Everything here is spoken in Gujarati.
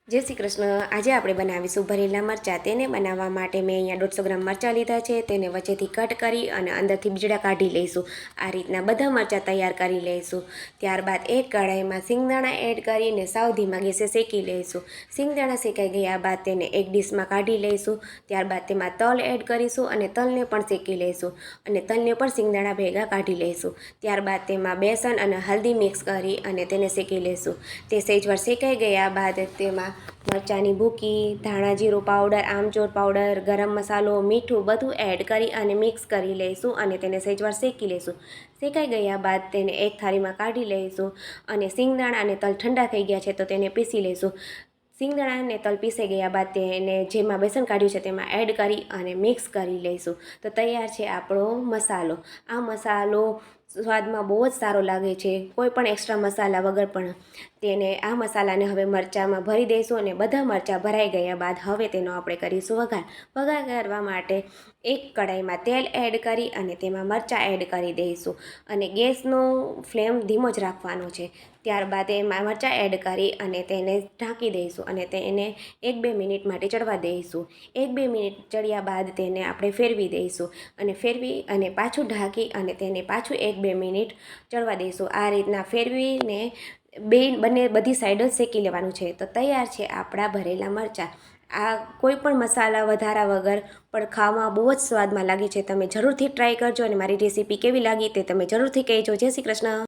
जय श्री कृष्ण। आज આપણે બનાવીશું ભરેલા મરચાં। તેને બનાવવા માટે મેં અહીંયા 150 ગ્રામ મરચાં લીધા છે। તેને વચ્ચેથી કટ કરી અને અંદરથી બીજડા કાઢી લઈશું। આ રીતના બધા મરચાં તૈયાર કરી લઈશું। ત્યારબાદ એક કઢાઈમાં સિંગદાણા એડ કરીને સાવ ધીમા ગેસે શેકી લઈશું। સિંગદાણા શેકાઈ ગયા બાદ તેને એક ડીશમાં કાઢી લઈશું। ત્યારબાદ તેમાં તલ એડ કરીશું અને તલને પણ શેકી લઈશું અને તલને પણ સિંગદાણા ભેગા કાઢી લઈશું। ત્યારબાદ તેમાં બેસન અને હલ્દી મિક્સ કરી અને તેને શેકી લઈશું। તે સહેજવાર શેકાઈ ગયા બાદ તેમાં મરચાંની ભૂકી, ધાણા જીરું પાવડર, આમચૂર પાવડર, ગરમ મસાલો, મીઠું બધું એડ કરી અને મિક્સ કરી લઈશું અને તેને સહેજવાર શેકી લઈશું। શેકાઈ ગયા બાદ તેને એક થાળીમાં કાઢી લઈશું અને સિંગદાણા અને તલ ઠંડા થઈ ગયા છે તો તેને પીસી લઈશું। સિંગદાણા અને તલ પીસાઈ ગયા બાદ તેને જેમાં બેસન કાઢ્યું છે તેમાં એડ કરી અને મિક્સ કરી લઈશું। તો તૈયાર છે આપણો મસાલો। આ મસાલો સ્વાદમાં બહુ જ સારો લાગે છે, કોઈ પણ એક્સ્ટ્રા મસાલા વગર પણ। તેને આ મસાલાને હવે મરચાંમાં ભરી દઈશું અને બધા મરચાં ભરાઈ ગયા બાદ હવે તેનો આપણે કરીશું વઘાર। વઘાર કરવા માટે એક કઢાઈમાં તેલ એડ કરી અને તેમાં મરચાં એડ કરી દઈશું અને ગેસનો ફ્લેમ ધીમો જ રાખવાનો છે। ત્યારબાદ એમાં મરચાં એડ કરી અને તેને ઢાંકી દઈશું અને તેને 1-2 મિનિટ માટે ચડવા દઈશું। 1-2 મિનિટ ચડ્યા બાદ તેને આપણે ફેરવી દઈશું અને ફેરવી અને પાછું ઢાંકી અને તેને પાછું 1-2 મિનિટ ચડવા દઈશું। આ રીતના ફેરવીને બધી સાઈડ જ શેકી લેવાનું છે। તો તૈયાર છે આપણા ભરેલા મરચાં। આ કોઈ પણ મસાલા વધારા વગર પણ ખાવામાં બહુ જ સ્વાદમાં લાગે છે। તમે જરૂરથી ટ્રાય કરજો અને મારી રેસીપી કેવી લાગી તે તમે જરૂરથી કહેજો। જય શ્રી કૃષ્ણ।